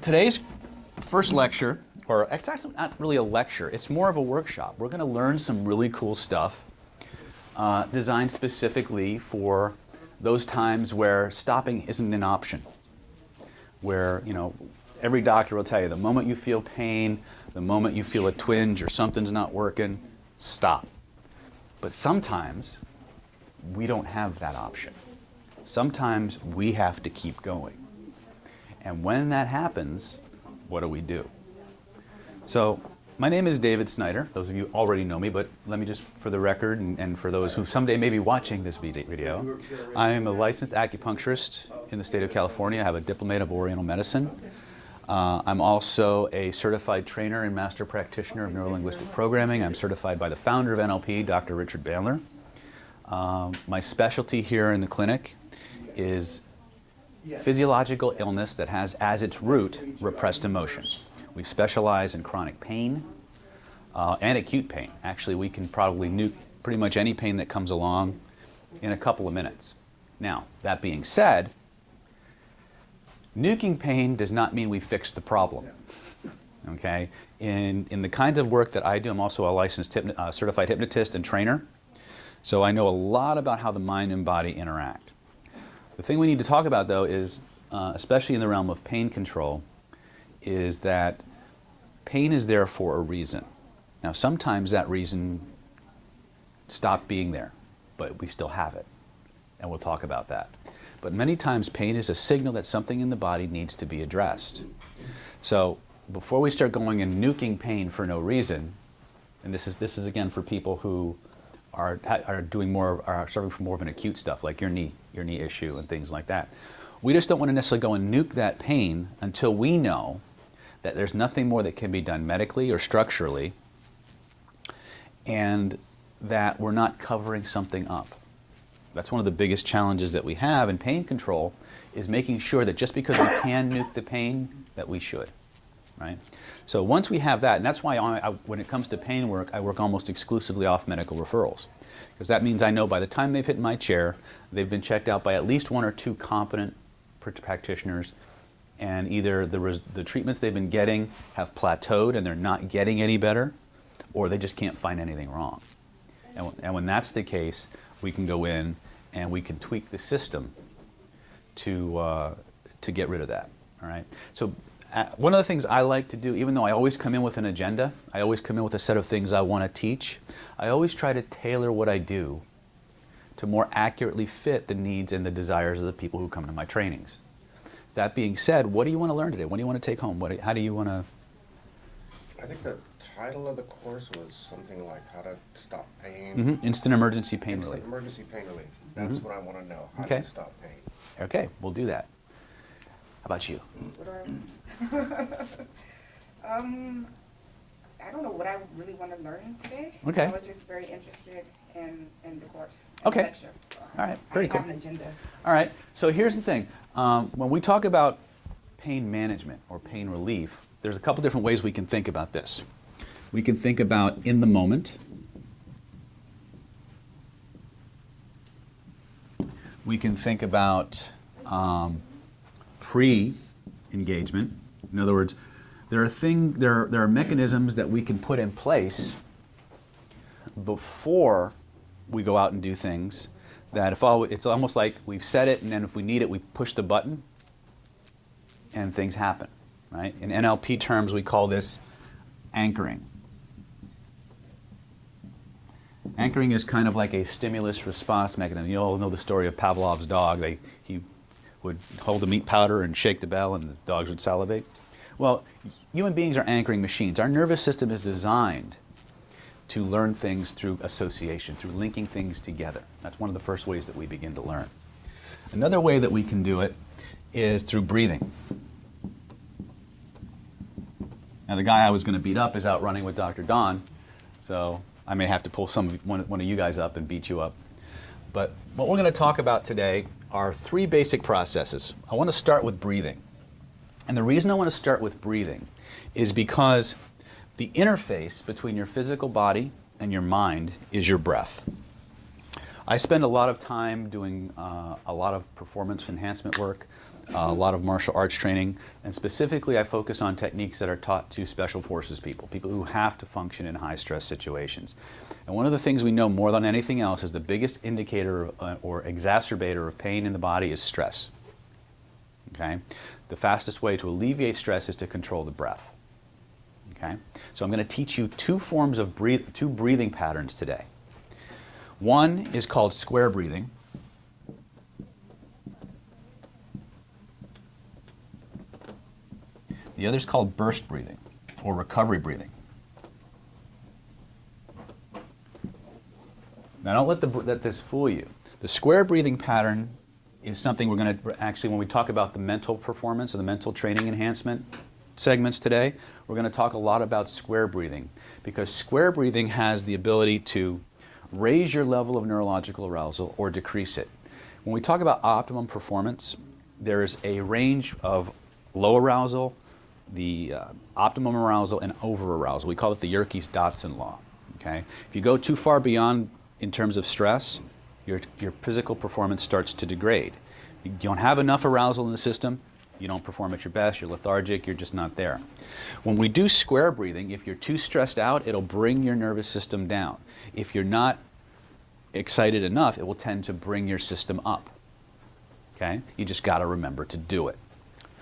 today's first lecture, or it's actually not really a lecture, it's more of a workshop. We're going to learn some really cool stuff designed specifically for those times where stopping isn't an option. Where, you know, every doctor will tell you the moment you feel pain, the moment you feel a twinge or something's not working, stop. But sometimes we don't have that option. Sometimes we have to keep going. And when that happens, what do? So, my name is David Snyder. Those of you already know me, but let me just, for the record, and for those who someday may be watching this video, I'm a licensed acupuncturist in the state of California. I have a diplomate of Oriental medicine. I'm also a certified trainer and master practitioner of neurolinguistic programming. I'm certified by the founder of NLP, Dr. Richard Bandler. My specialty here in the clinic is physiological illness that has as its root repressed emotion. We specialize in chronic pain and acute pain. Actually, we can probably nuke pretty much any pain that comes along in a couple of minutes. Now, that being said, nuking pain does not mean we fixed the problem. Okay? In the kind of work that I do, I'm also a licensed certified hypnotist and trainer. So I know a lot about how the mind and body interact. The thing we need to talk about, though, is, especially in the realm of pain control, is that pain is there for a reason. Now, sometimes that reason stopped being there, but we still have it, and we'll talk about that. But many times pain is a signal that something in the body needs to be addressed. So before we start going and nuking pain for no reason, and this is again for people who are suffering from more of an acute stuff, like your knee issue and things like that. We just don't want to necessarily go and nuke that pain until we know that there's nothing more that can be done medically or structurally, and that we're not covering something up. That's one of the biggest challenges that we have in pain control, is making sure that just because we can nuke the pain, that we should, right? So once we have that, and that's why when it comes to pain work, I work almost exclusively off medical referrals. Because that means I know by the time they've hit my chair, they've been checked out by at least one or two competent practitioners, and either the treatments they've been getting have plateaued and they're not getting any better, or they just can't find anything wrong. And when that's the case, we can go in and we can tweak the system to get rid of that. All right. So one of the things I like to do, even though I always come in with an agenda, I always come in with a set of things I want to teach, I always try to tailor what I do to more accurately fit the needs and the desires of the people who come to my trainings. That being said, what do you want to learn today? What do you want to take home? How do you want to... I think the title of the course was something like How to Stop Pain. Instant Emergency Pain Relief. Emergency Pain Relief. That's what I want to know. How Okay. to stop pain. Okay, we'll do that. How about you? I don't know what I really want to learn today. Okay. I was just very interested in the course. Okay. The lecture. All right, very cool. I have an agenda. All right, so here's the thing. When we talk about pain management or pain relief, there's a couple different ways we can think about this. We can think about in the moment. We can think about pre-engagement. In other words, there are mechanisms that we can put in place before we go out and do things that it's almost like we've set it, and then if we need it, we push the button and things happen, right? In NLP terms, we call this anchoring. Anchoring is kind of like a stimulus response mechanism. You all know the story of Pavlov's dog. He would hold the meat powder and shake the bell, and the dogs would salivate. Well, human beings are anchoring machines. Our nervous system is designed to learn things through association, through linking things together. That's one of the first ways that we begin to learn. Another way that we can do it is through breathing. Now, the guy I was going to beat up is out running with Dr. Don, so I may have to pull one of you guys up and beat you up. But what we're going to talk about today are three basic processes. I want to start with breathing. And the reason I want to start with breathing is because the interface between your physical body and your mind is your breath. I spend a lot of time doing a lot of performance enhancement work. a lot of martial arts training, and specifically I focus on techniques that are taught to special forces people, people who have to function in high stress situations. And one of the things we know more than anything else is the biggest indicator or exacerbator of pain in the body is stress. Okay? The fastest way to alleviate stress is to control the breath. Okay? So I'm going to teach you two breathing patterns today. One is called square breathing. The other is called burst breathing or recovery breathing. Now don't let this fool you. The square breathing pattern is something we're going to actually, when we talk about the mental performance or the mental training enhancement segments today, we're going to talk a lot about square breathing, because square breathing has the ability to raise your level of neurological arousal or decrease it. When we talk about optimum performance, there's a range of low arousal, the optimum arousal, and over arousal. We call it the Yerkes-Dodson law. Okay? If you go too far beyond in terms of stress, your physical performance starts to degrade. You don't have enough arousal in the system, you don't perform at your best, you're lethargic, you're just not there. When we do square breathing, if you're too stressed out, it'll bring your nervous system down. If you're not excited enough, it will tend to bring your system up. Okay? You just got to remember to do it.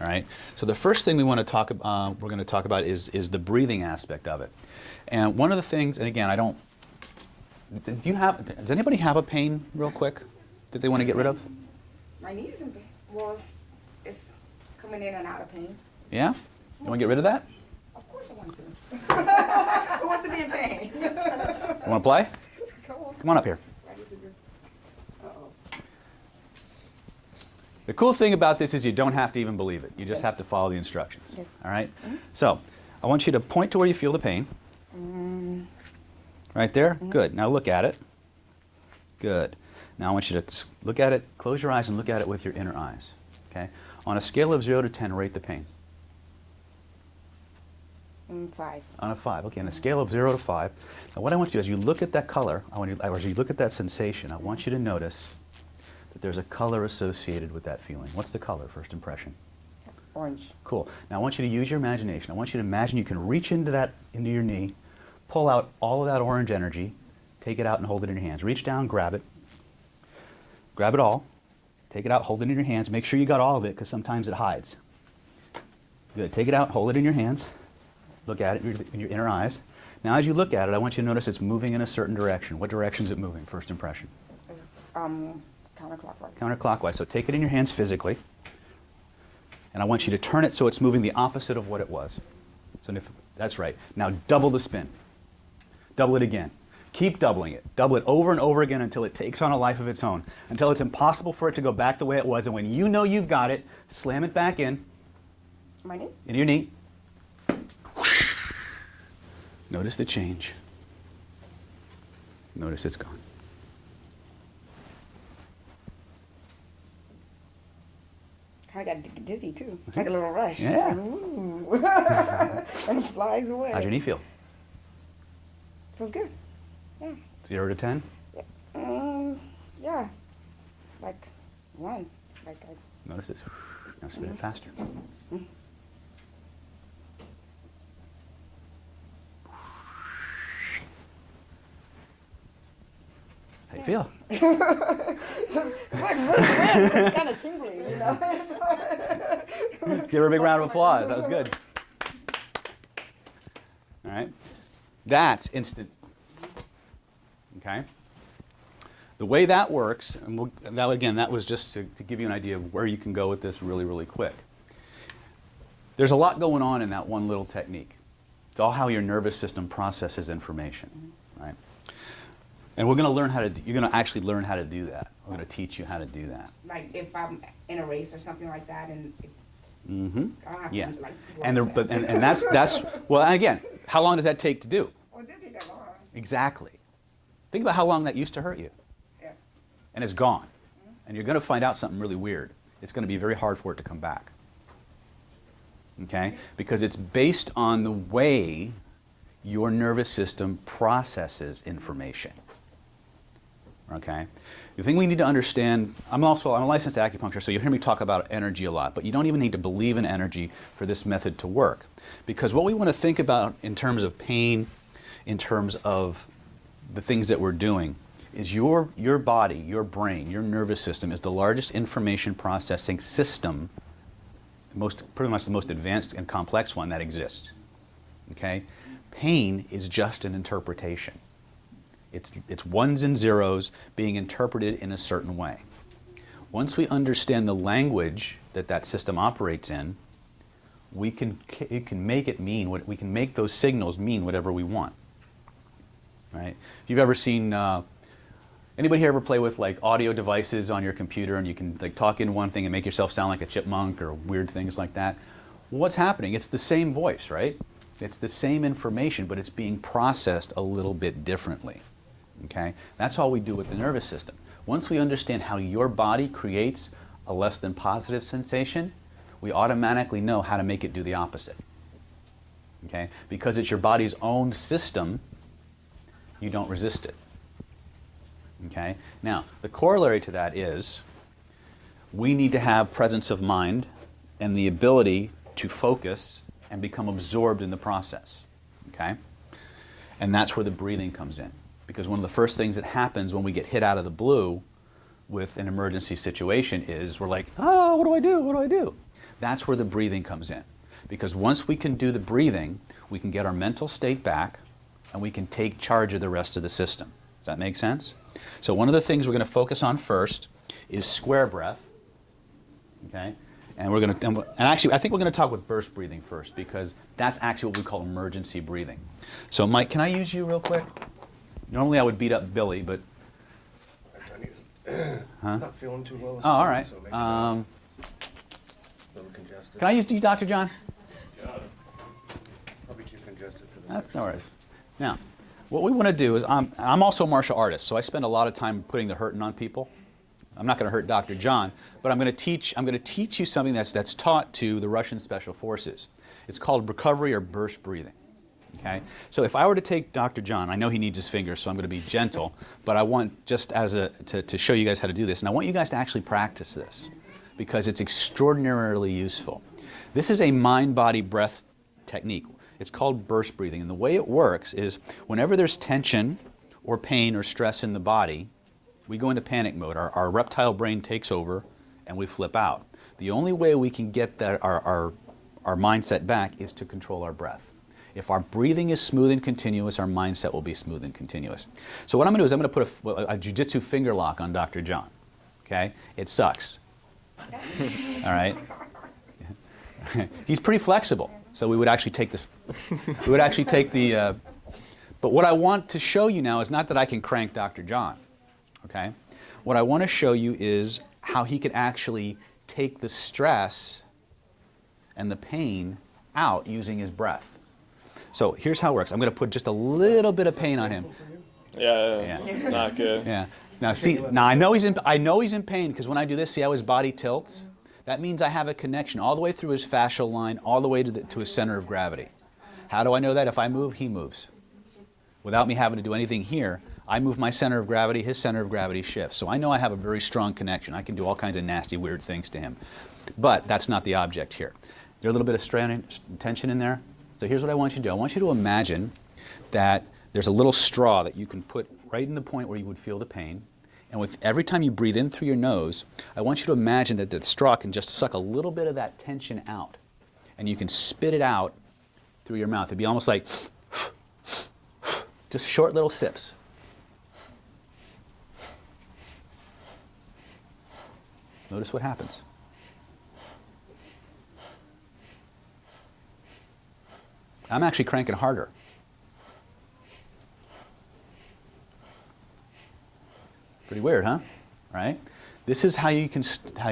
All right? So the first thing we want to talk about, we're going to talk about is the breathing aspect of it. And one of the things, and again, does anybody have a pain real quick that they want to get rid of? My knees in pain. Well, it's coming in and out of pain. Yeah? You want to get rid of that? Of course I want to. Who wants to be in pain? You want to play? Come on up here. The cool thing about this is you don't have to even believe it. You just have to follow the instructions. All right? So, I want you to point to where you feel the pain. Right there? Good. Now look at it. Good. Now I want you to look at it, close your eyes and look at it with your inner eyes. Okay? On a scale of 0 to 10, rate the pain. 5. On a 5. Okay, on a scale of 0 to 5. Now what I want you to do is you look at that color, as you look at that sensation, I want you to notice that there's a color associated with that feeling. What's the color, first impression? Orange. Cool. Now I want you to use your imagination. I want you to imagine you can reach into your knee, pull out all of that orange energy, take it out and hold it in your hands. Reach down, grab it. Grab it all. Take it out, hold it in your hands. Make sure you got all of it, because sometimes it hides. Good. Take it out, hold it in your hands. Look at it in your inner eyes. Now as you look at it, I want you to notice it's moving in a certain direction. What direction is it moving, first impression? Counterclockwise. Counterclockwise. So take it in your hands physically. And I want you to turn it so it's moving the opposite of what it was. So that's right. Now double the spin. Double it again. Keep doubling it. Double it over and over again until it takes on a life of its own. Until it's impossible for it to go back the way it was. And when you know you've got it, slam it back in. My knee? Into your knee. Notice the change. Notice it's gone. I got dizzy too. Like a little rush. Yeah. Like, ooh. And it flies away. How's your knee feel? Feels good. Yeah. 0 to 10? Yeah. Like 1. Notice this. Now spin it faster. How you feel? It's like really weird. It's kind of tingly, you know. Give her a big round of applause. That was good. All right. That's instant. Okay. The way that works, and that was just to give you an idea of where you can go with this really, really quick. There's a lot going on in that one little technique. It's all how your nervous system processes information, right? And we're going to learn how to. You're going to actually learn how to do that. We're going to teach you how to do that. Like if I'm in a race or something like that, and I don't have Yeah. to like. And that's well. Again, how long does that take to do? Well, it didn't take that long. Exactly. Think about how long that used to hurt you. Yeah. And it's gone. And you're going to find out something really weird. It's going to be very hard for it to come back. Okay? Because it's based on the way your nervous system processes information. Okay? The thing we need to understand, I'm a licensed acupuncturist, so you'll hear me talk about energy a lot, but you don't even need to believe in energy for this method to work. Because what we want to think about in terms of pain, in terms of the things that we're doing, is your body, your brain, your nervous system is the largest information processing system, pretty much the most advanced and complex one that exists. Okay? Pain is just an interpretation. It's ones and zeros being interpreted in a certain way. Once we understand the language that that system operates in, we can make it mean what we can make those signals mean whatever we want. Right? If you've ever seen anybody here ever play with like audio devices on your computer and you can like talk in one thing and make yourself sound like a chipmunk or weird things like that? What's happening? It's the same voice, right? It's the same information, but it's being processed a little bit differently. Okay? That's all we do with the nervous system. Once we understand how your body creates a less than positive sensation, we automatically know how to make it do the opposite. Okay? Because it's your body's own system, you don't resist it. Okay? Now, the corollary to that is we need to have presence of mind and the ability to focus and become absorbed in the process. Okay? And that's where the breathing comes in. Because one of the first things that happens when we get hit out of the blue with an emergency situation is we're like, oh, what do I do? What do I do? That's where the breathing comes in. Because once we can do the breathing, we can get our mental state back and we can take charge of the rest of the system. Does that make sense? So one of the things we're going to focus on first is square breath. Okay? And we're going to, and actually, I think we're going to talk with burst breathing first because that's actually what we call emergency breathing. So Mike, can I use you real quick? Normally I would beat up Billy, but... I'm not feeling too well. Oh, all right. So maybe a little congested. Can I use you, Dr. John? Yeah. Probably too congested for this. That's all right. Now, what we want to do is, I'm also a martial artist, so I spend a lot of time putting the hurting on people. I'm not going to hurt Dr. John, but I'm going to teach you something that's taught to the Russian Special Forces. It's called recovery or burst breathing. Okay? So if I were to take Dr. John, I know he needs his fingers, so I'm going to be gentle, but I want just to show you guys how to do this, and I want you guys to actually practice this because it's extraordinarily useful. This is a mind-body breath technique. It's called burst breathing, and the way it works is whenever there's tension or pain or stress in the body, we go into panic mode. Our reptile brain takes over, and we flip out. The only way we can get our mindset back is to control our breath. If our breathing is smooth and continuous, our mindset will be smooth and continuous. So what I'm going to do is I'm going to put a jiu-jitsu finger lock on Dr. John. Okay? It sucks. All right? He's pretty flexible, so we would actually take this. We would actually take the. But what I want to show you now is not that I can crank Dr. John. Okay? What I want to show you is how he could actually take the stress and the pain out using his breath. So here's how it works. I'm going to put just a little bit of pain on him. Yeah. Not good. Yeah. Now see, now I know he's in pain because when I do this, see how his body tilts? That means I have a connection all the way through his fascial line, all the way to his center of gravity. How do I know that? If I move, he moves. Without me having to do anything here, I move my center of gravity, his center of gravity shifts. So I know I have a very strong connection. I can do all kinds of nasty, weird things to him. But that's not the object here. There's a little bit of strain, tension in there. So here's what I want you to do. I want you to imagine that there's a little straw that you can put right in the point where you would feel the pain. And with every time you breathe in through your nose, I want you to imagine that that straw can just suck a little bit of that tension out. And you can spit it out through your mouth. It'd be almost like just short little sips. Notice what happens. I'm actually cranking harder. Pretty weird, huh? Right? This is how you can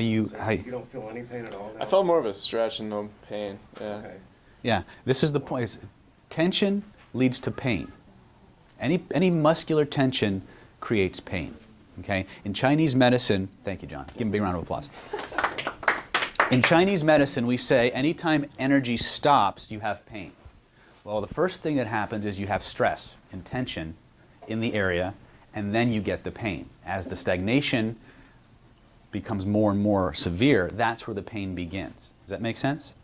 You don't feel any pain at all now? I felt more of a stretch and no pain. Yeah. Okay. Yeah, this is the point. Tension leads to pain. Any muscular tension creates pain. Okay? In Chinese medicine, thank you, John. Give him a big round of applause. In Chinese medicine, we say anytime energy stops, you have pain. Well, the first thing that happens is you have stress and tension in the area, and then you get the pain. As the stagnation becomes more and more severe, that's where the pain begins. Does that make sense?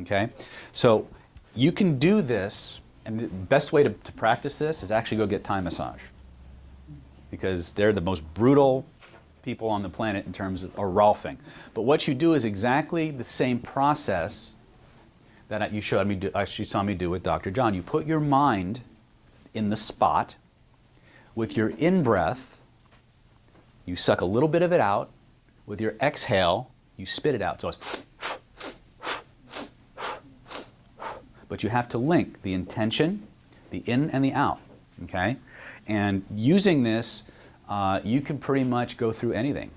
Okay? So you can do this, and the best way to practice this is actually go get Thai massage. Because they're the most brutal people on the planet in terms of, or Rolfing. But what you do is exactly the same process that you saw me do with Dr. John. You put your mind in the spot. With your in-breath, you suck a little bit of it out. With your exhale, you spit it out. So it's but you have to link the intention, the in and the out, okay? And using this, you can pretty much go through anything.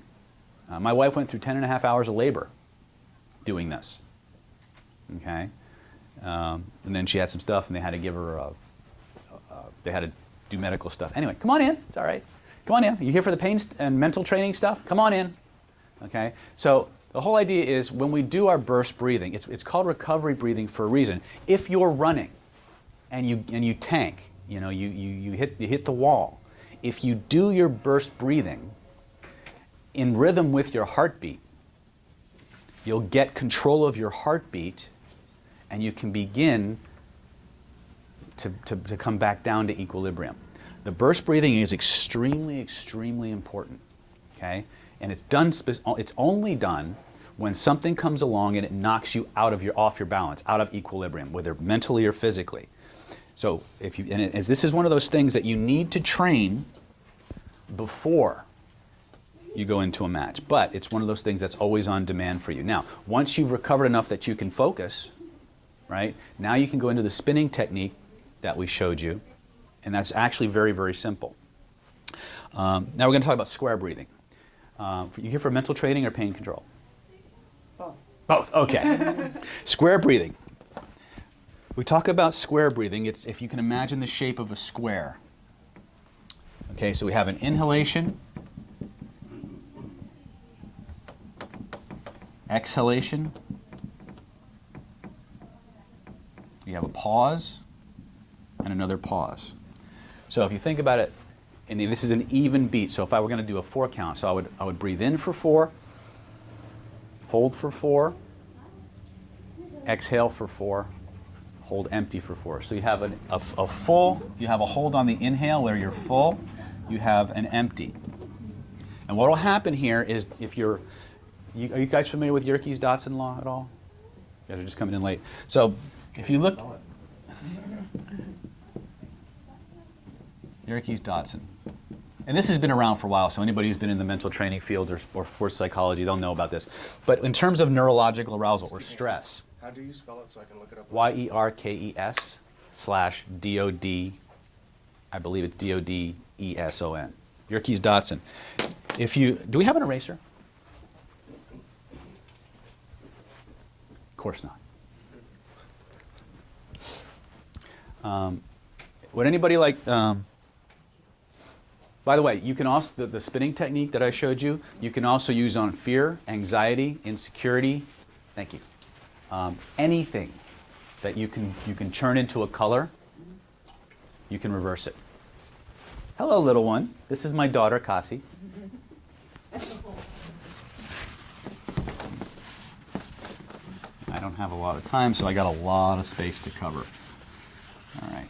My wife went through 10.5 hours of labor doing this, okay? And then she had some stuff, and they had to give her, they had to do medical stuff. Anyway, come on in, it's all right. Come on in, you here for the pain and mental training stuff? Come on in, okay? So the whole idea is when we do our burst breathing, it's called recovery breathing for a reason. If you're running and you tank, you know, you hit the wall, if you do your burst breathing in rhythm with your heartbeat, you'll get control of your heartbeat, and you can begin to come back down to equilibrium. The burst breathing is extremely, extremely important, okay? And it's only done when something comes along and it knocks you off your balance, out of equilibrium, whether mentally or physically. So this is one of those things that you need to train before you go into a match. But it's one of those things that's always on demand for you. Now, once you've recovered enough that you can focus, right, now you can go into the spinning technique that we showed you, and that's actually very, very simple. Now we're going to talk about square breathing. You here for mental training or pain control? Both. Both, okay. Square breathing. We talk about square breathing. It's if you can imagine the shape of a square. Okay, so we have an inhalation, exhalation, we have a pause, and another pause. So if you think about it, and this is an even beat, so if I were going to do a 4 count, so I would breathe in for 4, hold for 4, exhale for 4, hold empty for 4. So you have a full, you have a hold on the inhale where you're full, you have an empty. And what will happen here is if are you guys familiar with Yerkes-Dodson law at all? You guys are just coming in late. So if you look, Yerkes-Dodson. And this has been around for a while, so anybody who's been in the mental training field or sports psychology, they'll know about this. But in terms of neurological arousal or stress, How do you spell it so I can look it up? Yerkes/DOD, I believe it's DODESON. Yerkes-Dodson. Do we have an eraser? Of course not. Would anybody like, by the way, you can also, the spinning technique that I showed you, you can also use on fear, anxiety, insecurity, thank you. Anything that you can turn into a color, you can reverse it. Hello, little one. This is my daughter, Kasi. I don't have a lot of time, so I got a lot of space to cover. All right.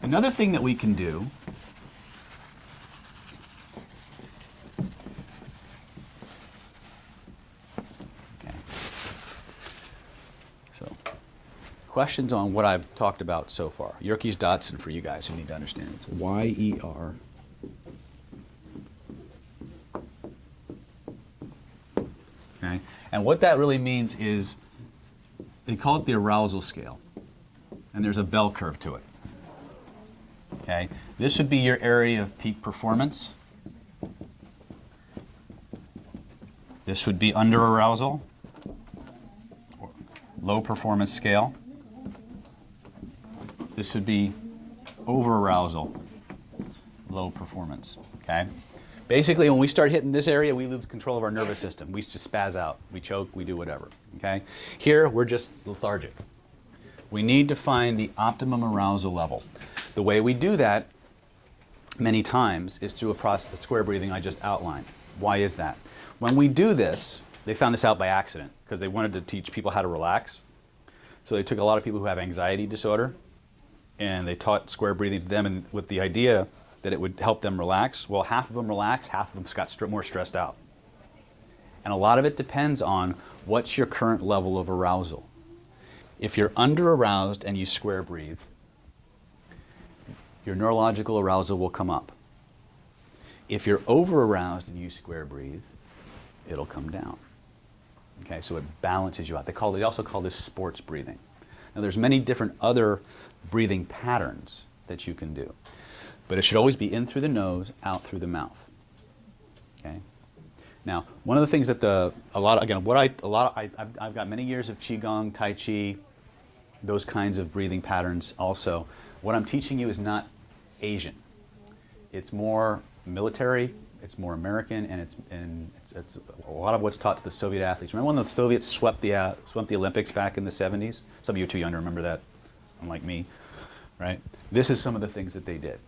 Another thing that we can do questions on what I've talked about so far. Yerkes-Dodson for you guys who need to understand. It's Y-E-R. Okay? And what that really means is, they call it the arousal scale. And there's a bell curve to it. Okay? This would be your area of peak performance. This would be under arousal, or low performance scale. This would be over-arousal, low performance, okay? Basically, when we start hitting this area, we lose control of our nervous system. We just spaz out. We choke, we do whatever, okay? Here, we're just lethargic. We need to find the optimum arousal level. The way we do that many times is through a process, the square breathing I just outlined. Why is that? When we do this, they found this out by accident because they wanted to teach people how to relax. So they took a lot of people who have anxiety disorder and they taught square breathing to them, and with the idea that it would help them relax. Well, half of them relaxed, half of them got more stressed out. And a lot of it depends on what's your current level of arousal. If you're under-aroused and you square breathe, your neurological arousal will come up. If you're over-aroused and you square breathe, it'll come down. Okay, so it balances you out. They also call this sports breathing. Now there's many different other breathing patterns that you can do, but it should always be in through the nose, out through the mouth. Okay. Now, one of the things that I've got many years of Qigong, Tai Chi, those kinds of breathing patterns also. What I'm teaching you is not Asian. It's more military, it's more American, and it's a lot of what's taught to the Soviet athletes. Remember when the Soviets swept the Olympics back in the 70s? Some of you are too young to remember that, unlike me, right? This is some of the things that they did,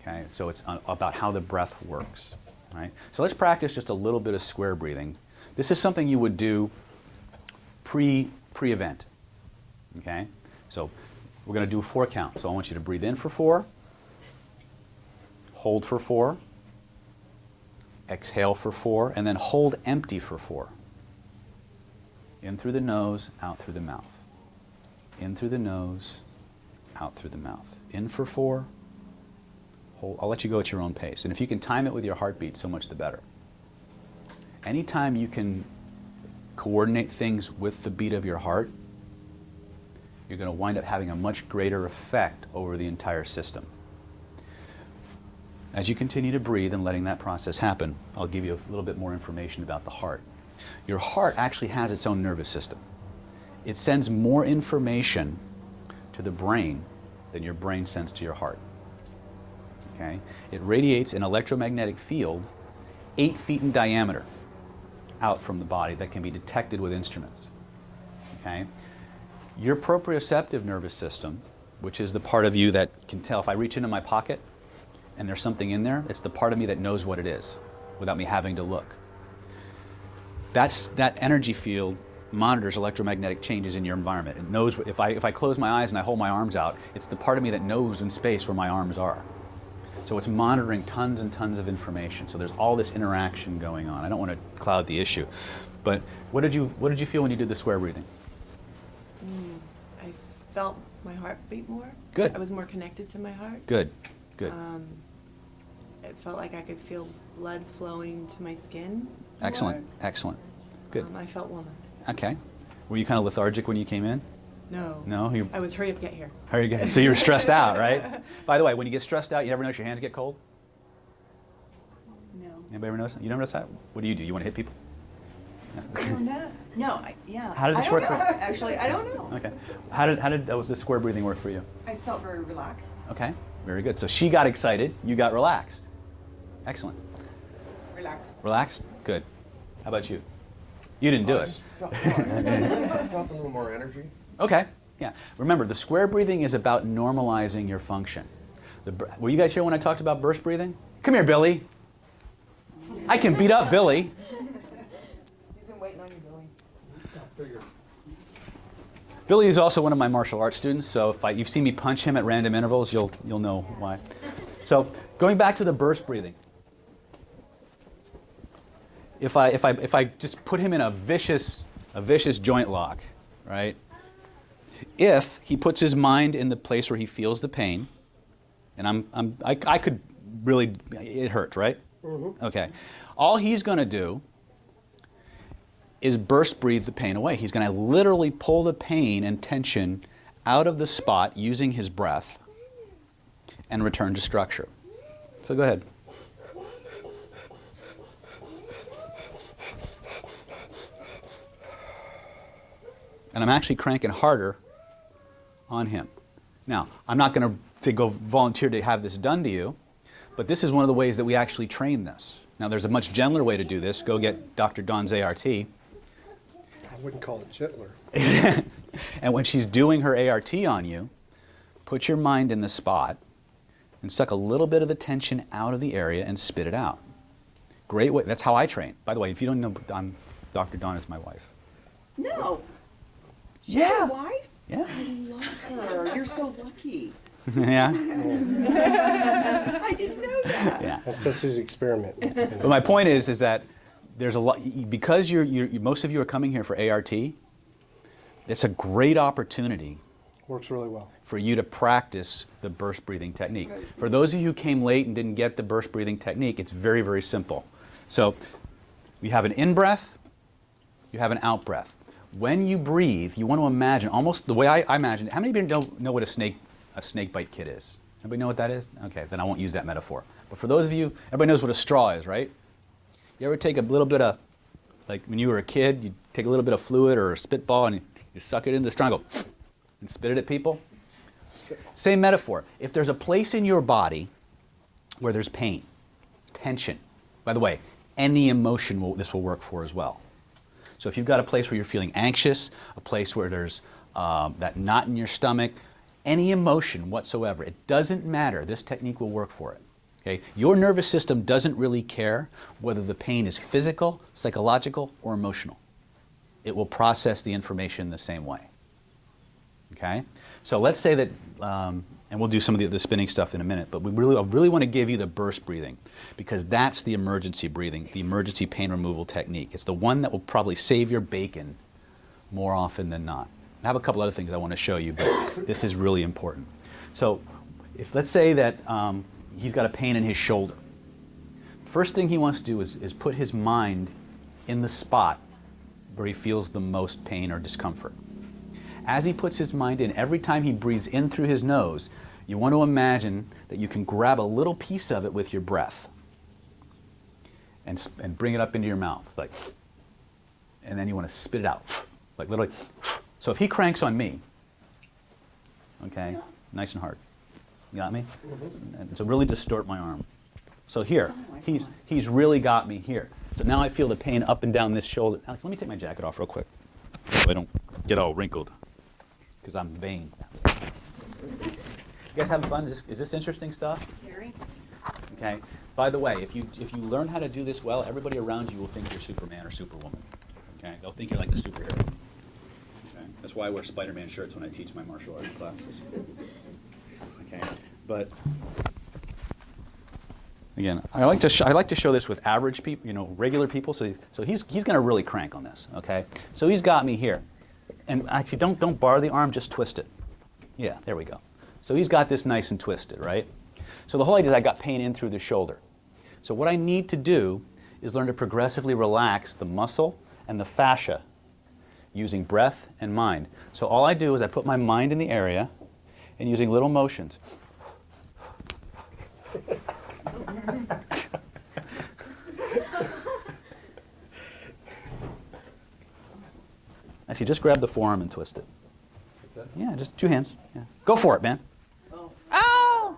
okay? So it's about how the breath works, right? So let's practice just a little bit of square breathing. This is something you would do pre-event, okay? So we're going to do a 4 count. So I want you to breathe in for 4, hold for 4, exhale for 4, and then hold empty for 4. In through the nose, out through the mouth. In through the nose, out through the mouth. In for 4, hold. I'll let you go at your own pace. And if you can time it with your heartbeat, so much the better. Anytime you can coordinate things with the beat of your heart, you're going to wind up having a much greater effect over the entire system. As you continue to breathe and letting that process happen, I'll give you a little bit more information about the heart. Your heart actually has its own nervous system. It sends more information to the brain than your brain sends to your heart. Okay? It radiates an electromagnetic field 8 feet in diameter out from the body that can be detected with instruments. Okay? Your proprioceptive nervous system, which is the part of you that can tell if I reach into my pocket and there's something in there, it's the part of me that knows what it is without me having to look. That energy field monitors electromagnetic changes in your environment. It knows if I close my eyes and I hold my arms out, it's the part of me that knows in space where my arms are. So it's monitoring tons and tons of information. So there's all this interaction going on. I don't want to cloud the issue, but what did you feel when you did the square breathing? I felt my heart beat more. Good. I was more connected to my heart. Good. Good. It felt like I could feel blood flowing to my skin. Excellent. Excellent. Good. I felt warmer. Okay. Were you kind of lethargic when you came in? No. No? I was hurry up, get here. Hurry up, get here. So you were stressed out, right? By the way, when you get stressed out, you never notice your hands get cold? No. Anybody ever notice that? You never notice that? What do? You want to hit people? I don't know. No, yeah. How did this work for you? Actually, I don't know. Okay. How did the square breathing work for you? I felt very relaxed. Okay. Very good. So she got excited. You got relaxed. Excellent. Relaxed. Relaxed? Good. How about you? You didn't do it. I felt a little more energy. Okay. Yeah. Remember, the square breathing is about normalizing your function. Were you guys here when I talked about burst breathing? Come here, Billy. I can beat up Billy. You've been waiting on you, Billy. Billy is also one of my martial arts students, so if you've seen me punch him at random intervals, you'll know why. So going back to the burst breathing. If I just put him in a vicious joint lock, right? If he puts his mind in the place where he feels the pain, and I could really, it hurts, right? Mm-hmm. Okay. All he's going to do is burst breathe the pain away. He's going to literally pull the pain and tension out of the spot using his breath and return to structure. So go ahead. And I'm actually cranking harder on him. Now, I'm not going to go volunteer to have this done to you, but this is one of the ways that we actually train this. Now, there's a much gentler way to do this. Go get Dr. Dawn's ART. I wouldn't call it gentler. And when she's doing her ART on you, put your mind in the spot and suck a little bit of the tension out of the area and spit it out. Great way. That's how I train. By the way, if you don't know, Dr. Dawn is my wife. No. Yeah. Your wife? Yeah. I love her. You're so lucky. Yeah. I didn't know that. Yeah. That's just his experiment. But my point is that there's a lot, because most of you are coming here for ART, it's a great opportunity Works really well. for you to practice the burst breathing technique. For those of you who came late and didn't get the burst breathing technique, it's very, very simple. So we have an in-breath, you have an out-breath. When you breathe, you want to imagine, almost the way I imagine it. How many of you don't know what a snake bite kit is? Anybody know what that is? Okay, then I won't use that metaphor. But for those of you, everybody knows what a straw is, right? You ever take a little bit of, like when you were a kid, you take a little bit of fluid or a spitball and you suck it into the straw and go and spit it at people? Same metaphor. If there's a place in your body where there's pain, tension, by the way, any emotion this will work for as well. So if you've got a place where you're feeling anxious, a place where there's that knot in your stomach, any emotion whatsoever, it doesn't matter. This technique will work for it. Okay? Your nervous system doesn't really care whether the pain is physical, psychological, or emotional. It will process the information the same way. Okay? So let's say that, and we'll do some of the spinning stuff in a minute, but I really want to give you the burst breathing, because that's the emergency breathing, the emergency pain removal technique. It's the one that will probably save your bacon more often than not. I have a couple other things I want to show you, but this is really important. So let's say that he's got a pain in his shoulder. First thing he wants to do is put his mind in the spot where he feels the most pain or discomfort. As he puts his mind in, every time he breathes in through his nose, you want to imagine that you can grab a little piece of it with your breath and bring it up into your mouth, like, and then you want to spit it out, like literally. So if he cranks on me, okay, nice and hard. You got me? And so really distort my arm. So here, he's really got me here. So now I feel the pain up and down this shoulder. Alex, let me take my jacket off real quick so I don't get all wrinkled, because I'm vain. You guys having fun? Is this interesting stuff? Very. Okay. By the way, if you learn how to do this well, everybody around you will think you're Superman or Superwoman. Okay. They'll think you're like a superhero. Okay. That's why I wear Spider-Man shirts when I teach my martial arts classes. Okay. But again, I like to show this with average people, regular people. So he's going to really crank on this. Okay. So he's got me here, and actually don't bar the arm, just twist it. Yeah, there we go. So he's got this nice and twisted, right? So the whole idea is I got pain in through the shoulder. So what I need to do is learn to progressively relax the muscle and the fascia using breath and mind. So all I do is I put my mind in the area and using little motions. Actually, just grab the forearm and twist it. Yeah, just 2 hands. Yeah. Go for it, man. Oh! Ow!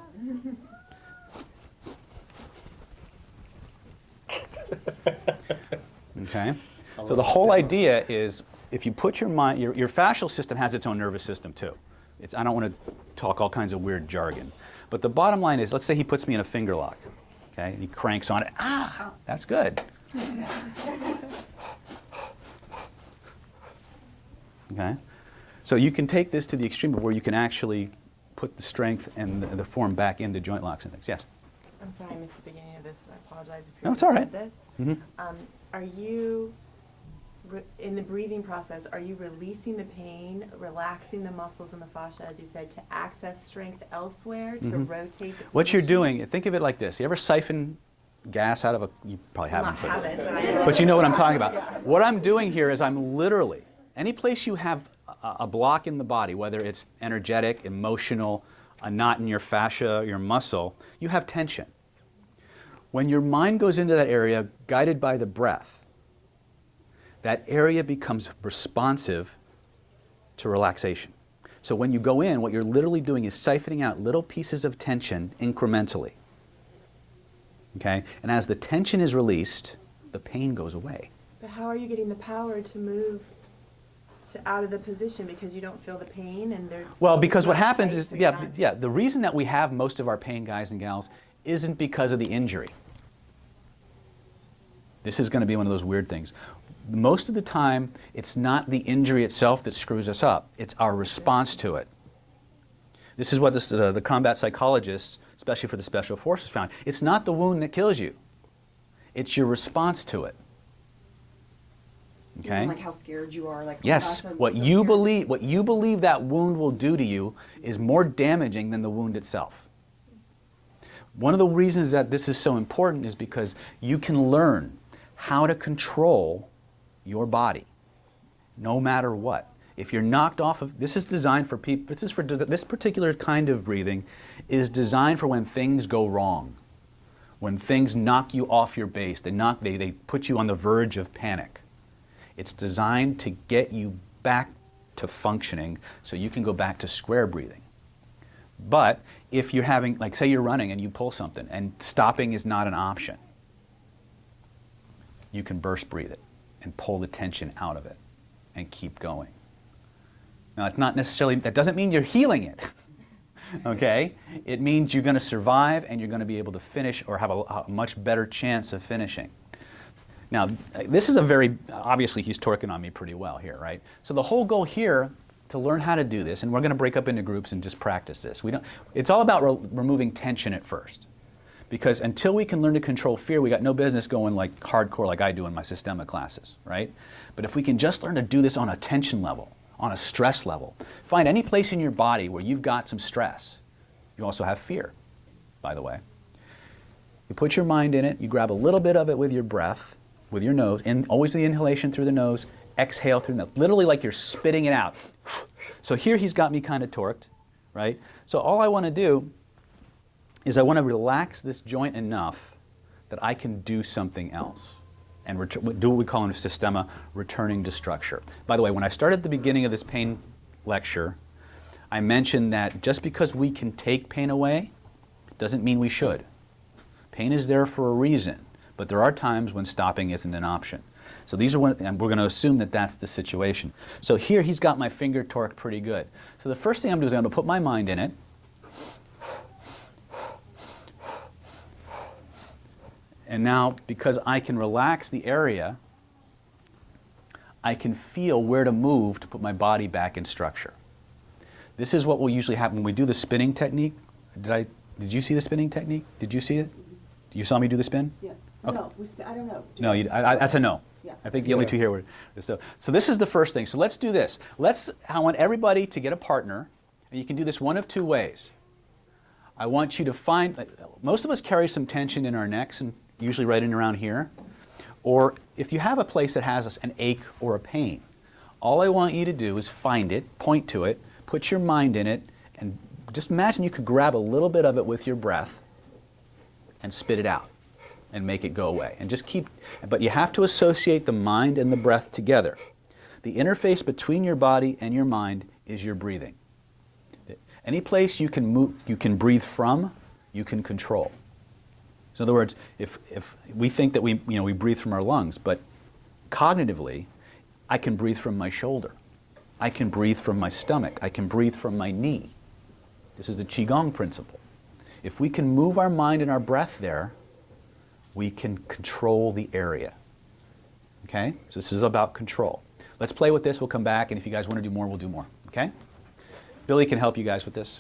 Okay. So the whole idea is, if you put your mind, your fascial system has its own nervous system too. I don't want to talk all kinds of weird jargon, but the bottom line is, let's say he puts me in a finger lock, okay, and he cranks on it. Ah, that's good. Okay. So you can take this to the extreme of where you can actually put the strength and the form back into joint locks and things. Yes? I'm sorry I missed the beginning of this. I apologize if No, you it's all right. this. Mm-hmm. Are you, in the breathing process, are you releasing the pain, relaxing the muscles and the fascia, as you said, to access strength elsewhere, to rotate the What you're position? doing, think of it like this. You ever siphon gas out of you probably haven't. Haven't, But you know what I'm talking about. What I'm doing here is I'm literally, any place you have a block in the body, whether it's energetic, emotional, a knot in your fascia, your muscle, you have tension. When your mind goes into that area, guided by the breath, that area becomes responsive to relaxation. So when you go in, what you're literally doing is siphoning out little pieces of tension incrementally. Okay? And as the tension is released, the pain goes away. But how are you getting the power to move out of the position because you don't feel the pain and there's... Well, because what happens tight, is, so you're yeah, not- the reason that we have most of our pain, guys and gals, isn't because of the injury. This is going to be one of those weird things. Most of the time, it's not the injury itself that screws us up. It's our response to it. This is what the combat psychologists, especially for the special forces, found. It's not the wound that kills you. It's your response to it. Okay? Like how scared you are. Like, Yes. gosh, I'm What so you scared. believe that wound will do to you is more damaging than the wound itself. One of the reasons that this is so important is because you can learn how to control your body, no matter what. If you're knocked off of, this is designed for people, this particular kind of breathing is designed for when things go wrong, when things knock you off your base, they put you on the verge of panic. It's designed to get you back to functioning so you can go back to square breathing. But if you're having, like say you're running and you pull something and stopping is not an option, you can burst breathe it and pull the tension out of it and keep going. Now, it's not necessarily, that doesn't mean you're healing it, okay? It means you're going to survive and you're going to be able to finish or have a much better chance of finishing. Now, this is a very, obviously he's torquing on me pretty well here, right? So the whole goal here, to learn how to do this, and we're going to break up into groups and just practice this. It's all about removing tension at first. Because until we can learn to control fear, we got no business going like hardcore like I do in my Systema classes, right? But if we can just learn to do this on a tension level, on a stress level, find any place in your body where you've got some stress. You also have fear, by the way. You put your mind in it, you grab a little bit of it with your breath, with your nose, and always the inhalation through the nose, exhale through the mouth, literally like you're spitting it out. So here he's got me kind of torqued, right? So all I want to do is I want to relax this joint enough that I can do something else and do what we call in Systema, returning to structure. By the way, when I started at the beginning of this pain lecture, I mentioned that just because we can take pain away doesn't mean we should. Pain is there for a reason, but there are times when stopping isn't an option. So these are and we're going to assume that that's the situation. So here he's got my finger torqued pretty good. So the first thing I'm going to do is I'm going to put my mind in it. And now, because I can relax the area, I can feel where to move to put my body back in structure. This is what will usually happen when we do the spinning technique. Did you see the spinning technique? Did you see it? You saw me do the spin? Yeah. Okay. No, I don't know. No, that's a no. Yeah. I think the only two here were. So this is the first thing. So let's do this. I want everybody to get a partner, and you can do this one of two ways. I want you to find, most of us carry some tension in our necks, and usually right in around here. Or if you have a place that has an ache or a pain, all I want you to do is find it, point to it, put your mind in it, and just imagine you could grab a little bit of it with your breath and spit it out and make it go away. And just keep, but you have to associate the mind and the breath together. The interface between your body and your mind is your breathing. Any place you can move, you can breathe from, you can control. So in other words, if we think that we breathe from our lungs, but cognitively, I can breathe from my shoulder. I can breathe from my stomach. I can breathe from my knee. This is the Qigong principle. If we can move our mind and our breath there, we can control the area. Okay? So this is about control. Let's play with this. We'll come back, and if you guys want to do more, we'll do more. Okay? Billy can help you guys with this.